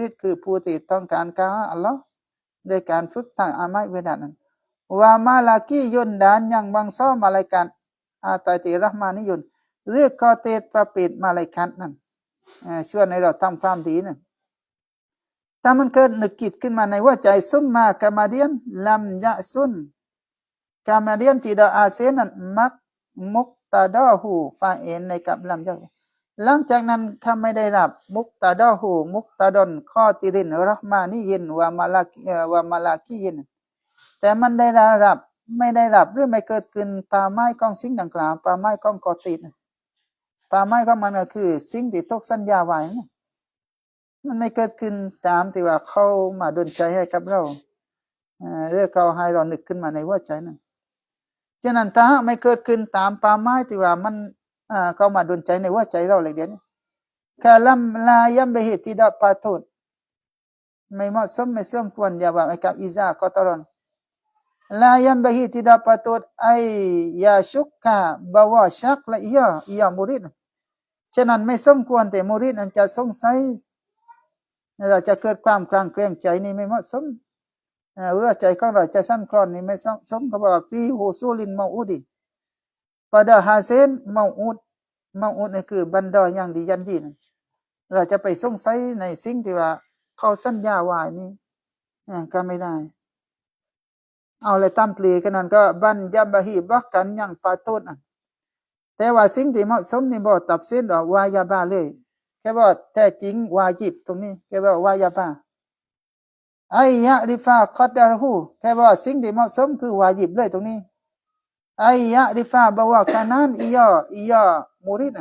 ริดคือผู้ที่ต้องการการอัลเลาะห์โดยการฝึกตั้งอามัยเวดานั้นว่ามาลากียนดานยังบางซ้อมาลากัตตาติเราะห์มานิยุนเรียกข้อเทศประเภทมาลากัตนั่นชวนให้เราทำความดีนั่นถ้ามันเกิดนึกคิดขึ้นมาในหัวใจซุมมากามาเดียนลัมยะซุนกามาเดียนที่ดาอาเซนันมักมุกตาดอหูฟาเอ็นในกับลัมยะหลังจากนั้นข้าไม่ได้รับมุกตาดอหูมุกตาดอนข้อติรินเราะห์มานิยินว่ามาลากียินแต่มันได้รับไม่ได้รับหรือไม่เกิดขึ้นป่าไม้ของสิ่งดังกล่าวป่าไม้ของกอติดป่าไม้ของมันก็คือสิ่งที่ตกสัญญาไว้มันไม่เกิดขึ้นตามที่ว่าเขามาดลใจให้กับเราเรื่องเขาให้เรานึกขึ้นมาในหัวใจนั่นฉะนั้นถ้าไม่เกิดขึ้นตามป่าไม้ที่ว่ามันเขามาดลใจในหัวใจเราเลยเดี๋ยวนี้คาลัมลายัมเบหิติดาปาตุดไม่เหมาะสมไม่สมควรอย่าว่าไอ้กับอิซากอตรอนลายัมเบหิติดาปาตุดไอยาชุกกะบาวาชักละอียามุริดฉะนั้นไม่สมควรแต่มุริดอันจะสงสัยเราจะเกิดความคลางแคลงใจนี่ไม่เหมาะสมหัวใจของเราจะสั่นคลอนนี่ไม่สมเขาบอกที่ฮูซูลินมาอูดีpada hasil maudนี่คือบรรดาอย่างดียันดีนะเราจะไปสงสัยในสิ่งที่ว่าเขาสัญญาไว้นี่ก็ไม่ได้เอาเลยตามปลีกันนั้นก็บัญญับะฮีบักกันอย่างปาโตดแต่ว่าสิ่งที่เหมาะสมนี่บ่ตัดสินดอกวายาบาเลยแค่ว่าแท้จริงวาญิบตรงนี้แค่ว่าวายาบาไอยะริฟาคอดดารูแค่ว่าสิ่งที่เหมาะสมคือวาญิบเลยตรงนี้ไอยะริฟาบอกว่าขนาดอียามุริด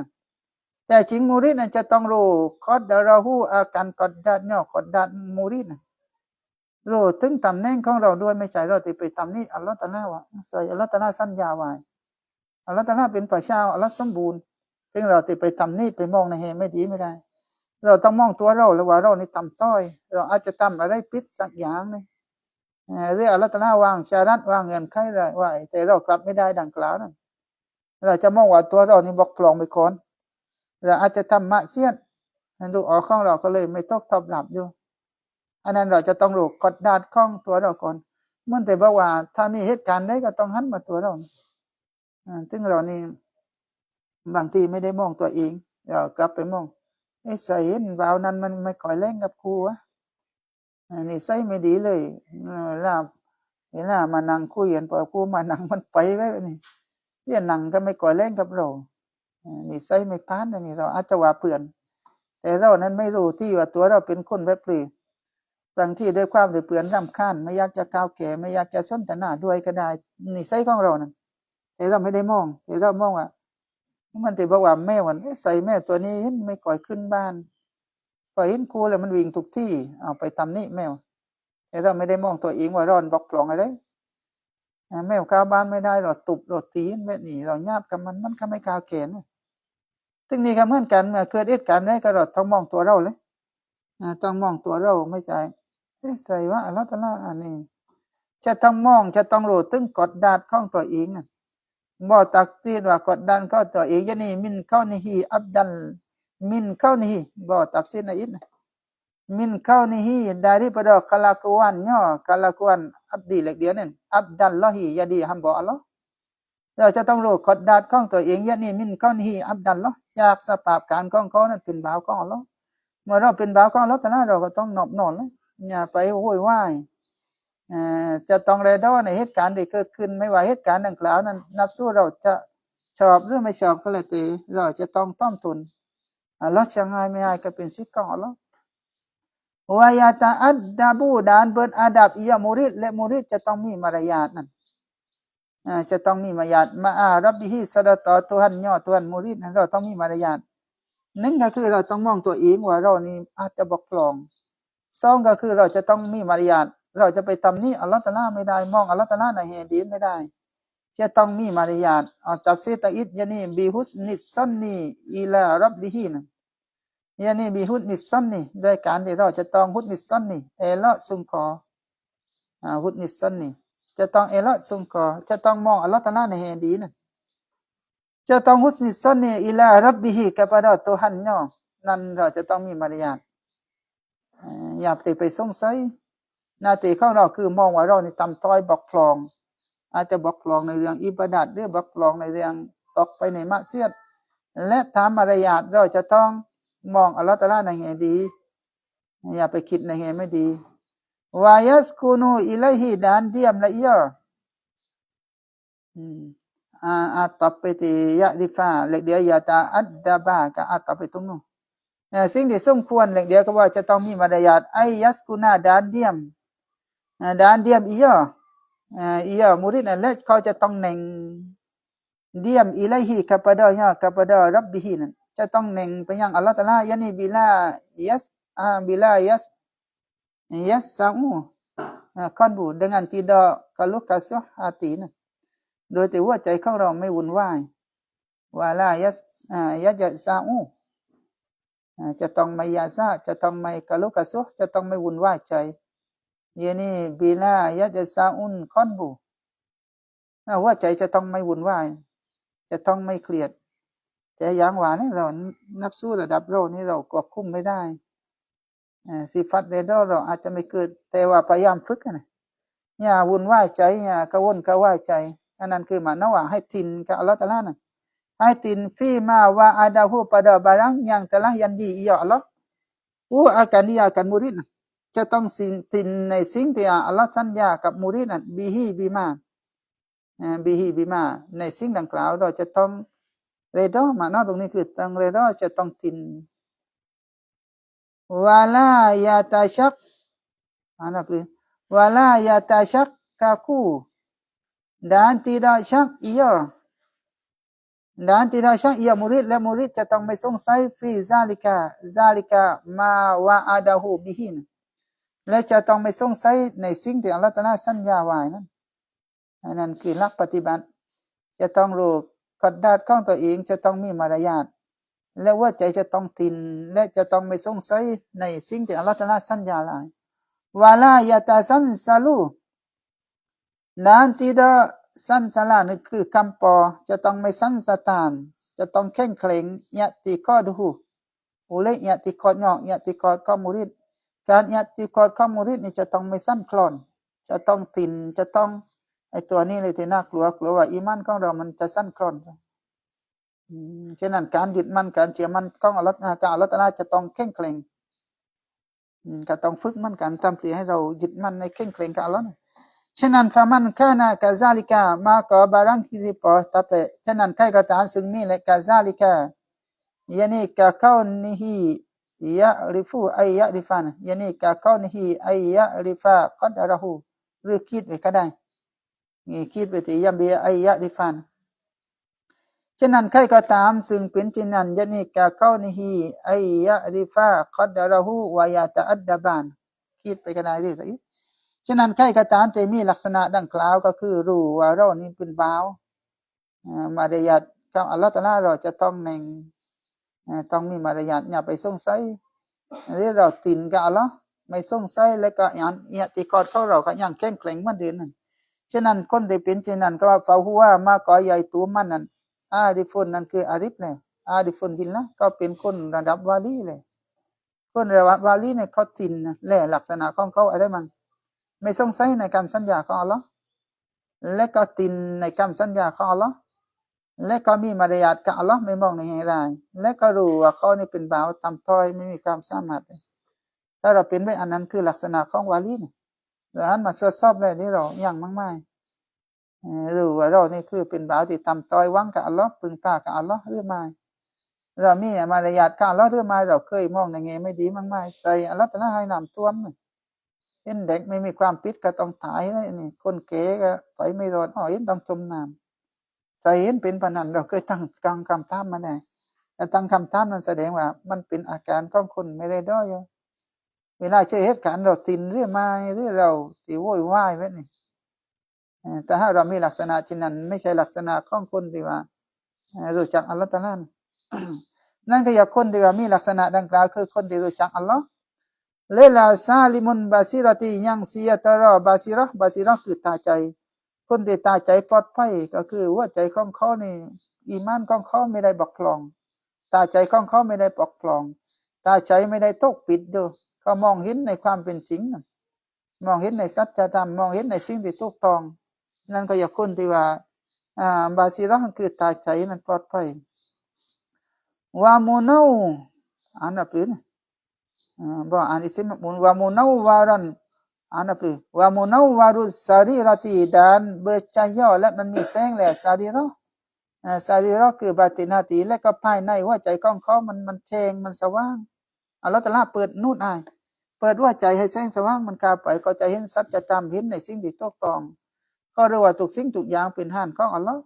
แต่จริงมุริดจะต้องรู้คอดดารูอาการกอดดัดเนี่ยกอดดัดมุริดรู้ถึงตำแหน่งของเราด้วยไม่ใช่เราติไปตำนี้อัลลอฮฺตะอาลาว่าใส่อัลลอฮฺตะอาลาสัญญาไว้อัลลอฮฺตะอาลาเป็นพระเจ้าอัลลอฮฺสมบูรณ์ซึ่งเราติไปตำนี้ไปมองในเหตุไม่ดีไม่ได้ เราต้องมองตัวเราแล้วว่าเรานี่ต่ำต้อยเราอาจจะทำอะไรผิดสักอย่างนึงเรื่องอัลลอฮฺตะอาลาวางชารัตวางเงินไขไว้แต่เรากลับไม่ได้ดังกล่าวนั้นเราจะมองว่าตัวเรานี่บกพร่องไปก่อนเราอาจจะทำมะเสียดดูออกของเราก็เลยไม่ตกตอบหลับอยู่อันนั้นเราจะต้องรู้กดดันของตัวเราก่อนเมื่อแต่บอกว่าถ้ามีเหตุการณ์ใดก็ต้องหันมาตัวเราซึ่งเรานี่บางทีไม่ได้มองตัวเองเรากลับไปมองไอ้ใส่เห็นวาวนั้นมันไม่ค่อยแรงกับครูวะนี่ใส่ไม่ดีเลยเวลามานั่งคุยกันพอครูมานั่งมันไปไว้นี่เรียนนั่งก็ไม่ค่อยแรงกับเรานี่ใส่ไม่พานนี่เราอาจจะว่าเพื่อนแต่เรานั้นไม่รู้ที่ว่าตัวเราเป็นคนแบบนี้บางที่ด้วยความที่เปลี่ยนรำคาญไม่อยากจะก้าวแก่ไม่อยากจะสนทนาด้วยก็ได้นี่ใส่ของเรานั่นแต่เราไม่ได้มองแต่เรามองว่ามันติบอกว่าแม่วันใส่แม่ตัวนี้ไม่ก่อยขึ้นบ้านพอเห็นครูแล้วมันวิ่งทุกที่เอาไปทำนี่แมวแต่เราไม่ได้มองตัวเองว่าร้อนบกพร่องอะไรแมวก้าวบ้านไม่ได้หรอกตุบหรอกตีนแบบนี้เราหยาบกับมันก็ไม่ก้าวแก่นซึ่งนี่ก็เหมือนกันเมื่อเกิดเหตุการณ์ได้ก็เราต้องมองตัวเราเลยต้องมองตัวเราไม่ใช่ใส่ว่าอัลลอฮฺตะอาลาอันนี้จะต้องมองจะต้องรู้ถึงกฎดันของตัวเองนะบ่ตักตีดว่ากดดันเข้าตัวเองยะนี่มินเข้านี่ฮีอับดัลมินเข้านี่ฮีบ่ตับสินนะอินมินเข้านี่ฮี dari pada kelakuannya kelakuan abdi เล็กเดียวนั่นอับดัลลอฮียะดีฮัมบ่อัลลอฮ์เราจะต้องรู้กฎดันของตัวเองยะนี่มินเข้านี่ฮีอับดัลลอฮ์จากสภาพการของเขานั้นเป็นบ่าวของอัลลอฮ์เมื่อเราเป็นบ่าวของอัลลอฮ์แต่ละเราก็ต้องนอบน้อมเลยอย่าไปโวยวายจะต้องเรดอในเหตุการณ์ที่เกิดขึ้นไม่ว่าเหตุการณ์ดังกล่าวนั้นนับสู้เราจะชอบหรือไม่ชอบก็แล้วแต่เราจะต้องต้อมตุนอัลลอฮ์จะง่ายไม่ง่ายก็เป็นสิทธิ์ของอัลลอฮ์วายาตาอัดดาบูดานเบิดอาดับอียมุริดและมุริดจะต้องมีมารยาทนั่นจะต้องมีมารยาทมารับบิฮิสดต่อตัวหันย่อตัวหันมุริดเราต้องมีมารยาทนั่นก็คือเราต้องมองตัวเองว่าเรานี่อาจจะบกพร่องสองก็คือเราจะต้องมีมารยาทเราจะไปทำนี่อัลลอฮฺตะอาลาไม่ได้มองอัลลอฮฺตะอาลาในเฮดีนไม่ได้จะต้องมีมารยาทตัฟซีรตะอิดยานีบิฮุสนิสซันนีอิลารับบิฮินยานีบิฮุสนิสซันนีด้วยการที่เราจะต้องฮุสนิสซันนีเอละซุงกอฮุสนิสซันนีจะต้องเอละซุงกอจะต้องมองอัลลอฮฺตะอาลาในเฮดีนจะต้องฮุสนิสซันนีอิลารับบิฮิkepada Tuhannyaนั่นเราจะต้องมีมารยาทอย่าไปสงสัยหน้าที่ของเราคือมองว่าเรานี่ต่ำต้อยบกพร่องอาจจะบกพร่องในเรื่องอิบาดัดหรือบกพร่องในเรื่องตกไปในมะเสียดและตามมารยาทเราจะต้องมองอัลลอฮฺตะอาลาในแง่ดีอย่าไปคิดในแง่ไม่ดีวายัสกุนูอิลัยฮิดานเดียมละเอียต่อไปที่ยะดิฟาเล็กเดียวยาตาอัดดาบาก็ต่อไปตรงนู้นสิ่งที่สมควรเล็กเดียวก็ว่าจะต้องมีมารยาทไอยัสกุนาดานเดียมiya muridนั่นเขาจะต้องเน่งเดียมอิลัยฮิkepada Rabbihiนั่นจะต้องเน่งไปยังอัลลอฮฺตะอาลายะนี่บิลายัสซาอูqalbu dengan tidak keluh kesah hatiนั่นโดยที่หัวใจของเราไม่วุ่นวายวาลายัสซาอูจะต้องไม่ยาซาจะต้องไม่กะลุกะซุจะต้องไม่วุ่นวายใจยานี่บิลายัสซาอุนคอนบูหัวใจจะต้องไม่วุ่นวายจะต้องไม่เครียดแต่อย่างว่านี่เรานับสู้ระดับโลกนี่เราควบคุมไม่ได้สิฟัตเรดอเราอาจจะไม่เกิดแต่ว่าพยายามฝึกนะอย่าวุ่นวายใจอย่ากระวนกระวายใจอันนั้นคือหมายว่าให้ทินกับอัลลอฮฺตะอาลานะให้ตินฟีมาว่าอาดาหูpada barang yang telah janji ya Allah akan dia akan murid จะต้องตินในสิ่งที่อัลลอฮฺสัญญากับมุริดนั้นบิมาในสิ่งดังกล่าวเราจะต้องเรดอมาเนาะตรงนี้คือต้องเรดอจะต้องตินวาลายาตาชักอะไรพี่วาลายาตาชักkaku dan tidak syak ia murid และมุริดจะต้องไม่สงสัยฟีซาลิกามาว่าอาดาหูบิฮินและจะต้องไม่สงสัยในสิ่งที่อัลลอฮฺตะอาลาสัญญาไว้นั่นคือหลักปฏิบัติจะต้องรู้กฎดัดของตัวเองจะต้องมีมารยาท และว่าใจจะต้องตินและจะต้องไม่สงสัยในสิ่งที่อัลลอฮฺตะอาลาสัญญาไว้วาลายะตาซันซาลู dan tidak sansala นี่คือคำปอจะต้องไม่สันสตานจะต้องเข่งเคร่งยะติกอดูอุเลยะติกอดเนาะยะติกอดข้อมุริดการยะติกอดข้อมุริดนี่จะต้องไม่สั้นคลอนจะต้องตินจะต้องไอตัวนี้เลยที่น่ากลัวกลัวว่าอีมานของเรามันจะสั้นคลอนฉะนั้นการยึดมั่นการเชื่อมั่นของอัลลอฮฺการอัลลอฮฺตะอาลาจะต้องเข่งเคร่งก็ต้องฝึกมั่นการทำเพื่อให้เรายึดมั่นในเข่งเคร่งกับอัลลอฮฺฉะนั้นฟามันกานะกาซาลิกามาก็บารังกิซิปอตาเปฉะนั้นใครก็ตามซึ่งมีและกาซาลิกายานีกะเขานิฮียะริฟูไอยะริฟานยานีกะเขานิฮีไอยะริฟากัดระหูหรือคิดไว้ก็ได้นี่คิดไว้ที่ยัมบีไอยะริฟานฉะนั้นใครก็ตามซึ่งเป็นที่นั้นยานีกะเขานิฮีไอยะริฟากัดระหูวายาตะอัดดะบานคิดไปก็ได้หรือฉะนั้นใครก็ตามที่มีลักษณะดังกล่าวก็คือรู้ว่าเรานี่เป็นบ่าวมารยาทกับอัลลอฮฺตะอาลาเราจะต้องหนึ่งต้องมีมารยาทอย่าไปสงสัยหรือเราตินกับอัลลอฮฺไม่สงสัยแล้วก็อย่างติกอดเขาเราก็ยังแข็งแกร่งเหมือนเดิมนั่นฉะนั้นคนที่เป็นเช่นนั้นก็ว่าฟาหัวมาก่อใหญ่ตัวมันนั่นอาดิฟุนนั่นคืออาริฟเลยอาดิฟุนบินละก็เป็นคนระดับวาลีเลยคนระดับวาลีเนี่ยเขาตินและลักษณะของเขาอะไรมันไม่สงสัยในคำสัญญาของอัลลอฮ์และก็ตินในคำสัญญาของอัลลอฮ์และก็มีมารยาทกับอัลลอฮ์ไม่มองในแง่ร้ายและก็รู้ว่าเขานี่เป็นบ่าวต่ำต้อยไม่มีความสามารถถ้าเราเป็นไปอันนั้นคือลักษณะของวาลีนแล้วอันมาตรวจสอบเลยนี่เราอย่างมากมายรู้ว่าเรานี่คือเป็นบ่าวที่ต่ำต้อยวังกับอัลลอฮ์พึงพากับอัลลอฮ์หรือไม่เรามีมารยาทกับอัลลอฮ์หรือไม่เราเคยมองในแง่ไม่ดีมากมายใส่อัลลอฮ์แต่ละให้นำท่วมเห็นเด็กไม่มีความผิดก็ต้องตายเลยนี่คนเก๋ก็ไปไม่รอดเห็นต้องจมน้ำใส่เห็นเป็นปนันเราเคยตั้งคำถามมาแน่แต่ตั้งคำถามนั้นแสดงว่ามันเป็นอาการของคนไม่ได้ด้อยเวลาเจอเหตุการณ์เราตินหรือไม่หรือเราตีโวยวายไว้นี่แต่ถ้าเรามีลักษณะเช่นนั้นไม่ใช่ลักษณะของคนที่ว่ารู้จักอัลลอฮฺตะอาลานั่นก็อย่างคนที่ว่ามีลักษณะดังกล่าวคือคนที่รู้จักอัลลอฮ์เลลาซาลิมุนบาซิรติยังเสียตรอบาซิระคือตาใจคนที่ตาใจปลอดภัยก็คือว่าใจของเขานี่อีมานของเขาไม่ได้บกพร่องตาใจของเขาไม่ได้บกพร่องตาใจไม่ได้ตกปิดดูเขามองเห็นในความเป็นจริงมองเห็นในสัจธรรมมองเห็นในสิ่งที่ถูกต้องนั่นก็อย่างคนที่ว่าบาซิระคือตาใจนั้นปลอดภัยวามูนาอันนั้นเป็นbahwa anisim wa munawwaran apa wa munawwarus sarirati dan bercahaya และมันมีแสงแหละสารีเราะคือ batin hati และก็ภายในหัวใจของเขามันแจ้งมันสว่างอัลเลาะห์ตะอาลาเปิดนูนเปิดหัวใจให้แสงสว่างมันกาไปก็จะเห็นสัจธรรมเห็นในสิ่งที่ถูกต้องก็รู้ว่าทุกสิ่งทุกอย่างเป็นหานของอัลเลาะห์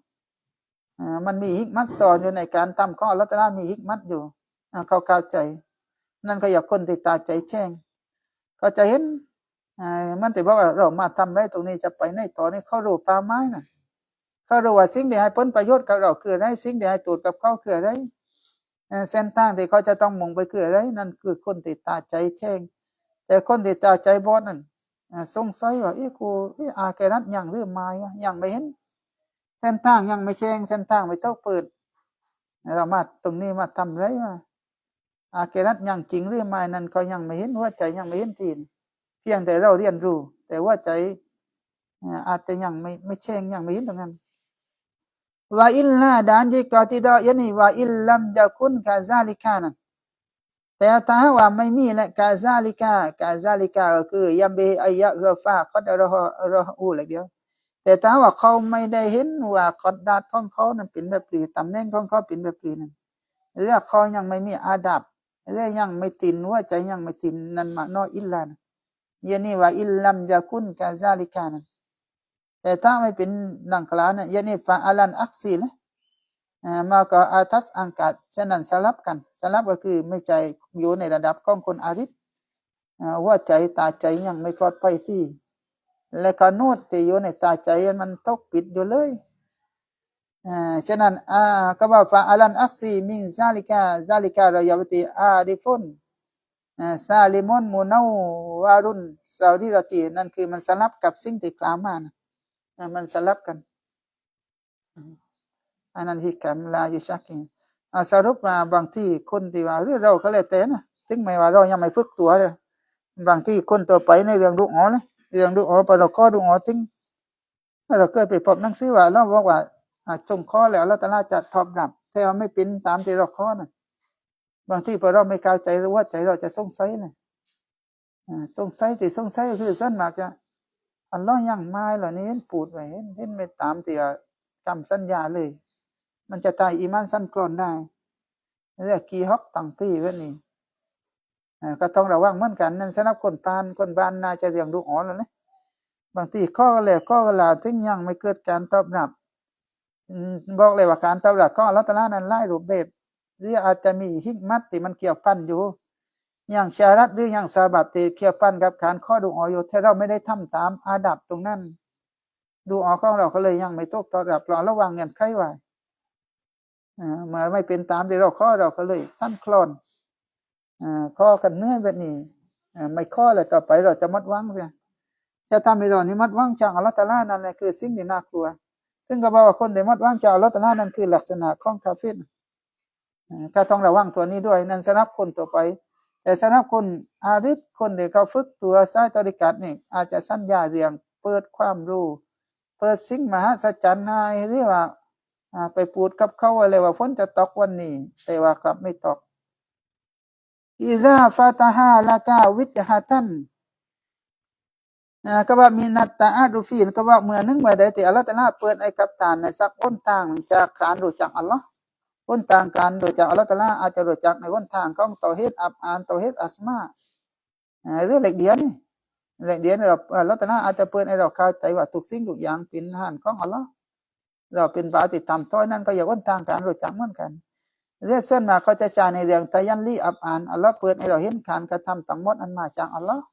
มันมีฮิกมัตสอนอยู่ในการทำของอัลเลาะห์ตะอาลามีฮิกมัตอยู่เขาเข้าใจนั่นก็อยากคนที่ตาใจแช่งก็จะเห็นมันแต่บอกว่าเรามาทำได้ตรงนี้จะไปในต่อนี้เขารู้ป่าไม้น่ะเขารู้ว่าสิ่งที่ให้ผลประโยชน์กับเราคืออะไรสิ่งที่ให้ตูดกับเขาคืออะไรเส้นทางที่เขาจะต้องมุ่งไปคืออะไรนั่นคือคนที่ตาใจแช่งแต่คนที่ตาใจบอดนั่นสงสัยว่ากูอาแกนัดยังหรือไม่วะยังไม่เห็นเส้นทางยังไม่แจ้งเส้นทางไม่ต้องเปิดเรามาตรงนี้มาทำไรวะอาเกรัตยังจริงหรือไม่นั้นก็ยังไม่เห็นหัวใจยังไม่เห็นทีนเพียงแต่เราเรียนรู้แต่ว่าใจอาจจะยังไม่แช่งยังไม่เห็นตรงนั้นว่าอิลลาดานที่กอติดอยนี่ว่าอิลลัมจะคุณกาซาลิกานั้นแต่ถ้าว่าไม่มีและกาซาลิกาก็คือยัมเบอายะรอฟาคอดรออูอะไรเดียวแต่ถ้าว่าเขาไม่ได้เห็นว่าคอดดาดของเขานั้นเป็นแบบนี้ตำแหน่งของเขาเป็นแบบนี้นั้นหรือเขายังไม่มีอาดับเรื่องยังไม่ตินว่าใจยังไม่ตินนั่นมานออิลลานยานี่ว่าอิลลัมจะคุณกาซาลิกานั้นแต่ถ้าไม่เป็นดังกล่าวนะยานี่ฟาอัลันอักซีละมาก็อาทัสอังกัดฉะนั้นสลับกันสลับก็คือไม่ใจอยู่ในระดับของคนอาริฟว่าใจตาใจยังไม่ปลอดภัยที่และก็โน้ตที่อยู่ในตาใจมันตกปิดอยู่เลย ฉะนั้นก็ว่าฟาอัลันอักซีมินซาลิกาเรายาวติอาดิฟุนซาลิมอนมูนาวารุนซาดีรตีนั่นคือมันสลับกับสิ่งที่กล่าวมานะมันสลับกันอันนั้นฮิกามลาอยู่ชักกินสรุปมาบางที่คนที่ว่าเราก็เลยแต่นะถึงไม่ว่าเรายังไม่ฝึกตัวเลยบางที่คนตัวไปในเรื่องดูอ๋อเลยเรื่องดูอ๋อไปเราก็ดูอ๋อถึงเราเกิดไปพบหนังสือว่าเราบอกว่าจงข้อแล้วเราแต่ละจะทอบรับแต่ว่าไม่เป็นตามที่เราข้อนะบางที่พอเราไม่เข้าใจหรือว่าใจเราจะสงสัยนะสงสัยที่สงสัยคือสั้นมากจะอัลลอฮ์ยังไม่เหล่านี้ปูดไว้เห็นไม่ตามที่คำสัญญาเลยมันจะตายอีมานสั้นกลอนได้เรียกกีฮอกตังปีเว้นนี่ก็ต้องระวังเหมือนกันนั่นสำหรับคนบ้านน่าจะเรียงดูอ๋อแล้วนะบางทีข้อก็เลยข้อเวลาถึงยังไม่เกิดการตอบรับบอกเลยว่าการตอบรับก็อัลเลาะห์ตะอาลานั้นหลายรูปแบบหรืออาจจะมีฮิกมัตที่มันเกี่ยวพันอยู่อย่างชารัตหรืออย่างซาบับที่เกี่ยวพันกับการข้อดูอ๋ออยู่ถ้าเราไม่ได้ทำตามอาดับตรงนั้นดูอ๋อของเราก็เลยยังไม่ตกตอบรับเราระวังเงื่อนไขไว้เมื่อไม่เป็นตามที่เราข้อเราก็เลยสั้นคลอนข้อกันเนื่อยแบบนี้ไม่ข้อเลยต่อไปเราจะมัดวังเสียจะทำให้เรานี่มัดวังจากอัลลอฮฺตะอาลานั่นแหละคือสิ่งที่น่ากลัวซึ่งก็บอกว่าคนที่มัดวังจากอัลลอฮฺตะอาลานั่นคือลักษณะของกาเฟรก็ต้องระวังตัวนี้ด้วยนั่นสำหรับคนต่อไปแต่สำหรับคนอาริฟคนที่เขาฝึกตัวสายตริกัดนี่อาจจะสัญญาเรียงเปิดความรู้เปิดสิ่งมหัศจรรย์ให้หรือว่าไปพูดกับเขาอะไรว่าฝนจะตกวันนี้แต่ว่ากลับไม่ตกอิซาฟาตาฮาลากาวิจฮะตันก็ว่ามีนัตตาอาดูฟีนก็ว่าเมื่อนึงเมื่อใดที่อัลลอฮฺตะอาลาเปิดไอ้กับตานในสักอ้นทางจากการรู้จักอัลลอฮ์อ้นทางการรู้จักอัลลอฮฺตะอาลาอาจจะรู้จักในอ้นทางของเตาฮีดอับอานเตาฮีดอัสมาหรือเหล็กเดียนนี่เหล็กเดียนเราอัลลอฮฺตะอาลาอาจจะเปิดให้เราเข้าใจว่าทุกสิ่งทุกอย่างเป็นหันของอัลลอฮ์เราเป็นบาติตามต้อยนั่นก็อย่างอ้นทางการรู้จักเหมือนกันเรื่องเส้นมาเขาจะจ่ายในเรื่องตายันลีอับอานอัลลอฮ์เปิดให้เราเห็นการกระทำทั้งหมดอันมาจากอัลลอฮ์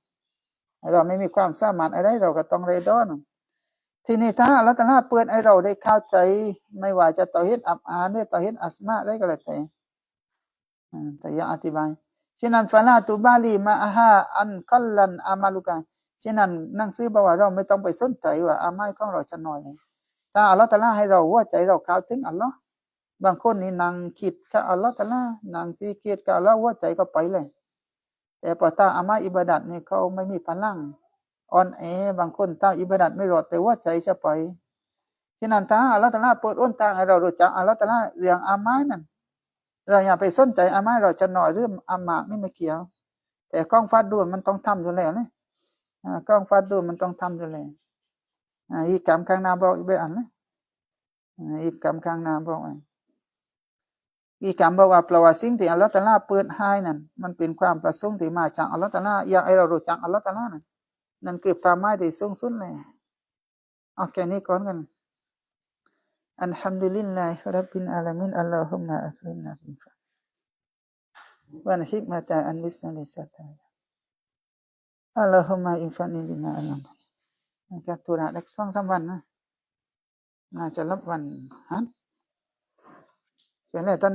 เราไม่มีความสามารถอะไรเราก็ต้องเรดอนทีนี้ถ้าอัลลอฮ์ตะอาลาเปิดให้เราได้เข้าใจไม่ว่าจะเตาฮีดอับอานหรือเตาฮีดอัสมาอะไรก็แล้วแต่ยังอธิบายฉะนั้นฟาลาตุบาลีมาอาฮาอันคัลลันอามาลุกาฉะนั้นนั่งซื้อบอกว่าเราไม่ต้องไปสนใจว่าอามัยของเราจะน้อยเลยถ้าอัลลอฮ์ตะอาลาให้เราหัวใจเราเข้าถึงอัลลอฮ์บางคนนี่นั่งคิดกับอัลลอฮ์ตะอาลานั่งซีเกียดกับอัลลอฮ์หัวใจก็ไปเลยแต่พอตาอามัยอิบาดัดนี่เขาไม่มีพลังอ่อนแอบางคนตาอิบาดัดไม่รอดแต่หัวใจจะไปฉะนั้นถ้าอัลลอฮ์ตะอาลาเปิดอ้นทางให้เรารู้จักอัลลอฮ์ตะอาลาเรื่องอามัยนั่นเราอย่าไปสนใจอามัยเราจะน้อยหรืออามากนี่ไม่เกี่ยวแต่กล้องฟัดดูมันต้องทำอยู่แล้วเนี่ยกล้องฟัดดูมันต้องทำอยู่แล้วอีกคำข้างหน้าบอกอีกแบบนะอีกคำข้างหน้าบอกอีกคำบอกว่าแปลว่าสิ่งที่อัลลอฮฺตะอาลาเปิดให้นั่นมันเป็นความประสงค์ที่มาจากอัลลอฮฺตะอาลาอยากให้เรารู้จักอัลลอฮฺตะอาลานั่นคือความหมายที่สูงสุดเลยเอาแค่นี้ก่อนกันอัลฮัมดุลิลลาฮิร็อบบิลอาลามีนอัลลอฮุมมะอักริมนาบิฟะวันฮิกมะตาอันบิสนาลิสัตตาอัลลอฮุมมะอินฟานิบิมาอัลลอฮฺการตุระเล็ก2-3 วันนะน่าจะรับวันฮันเป็นอะไรตอน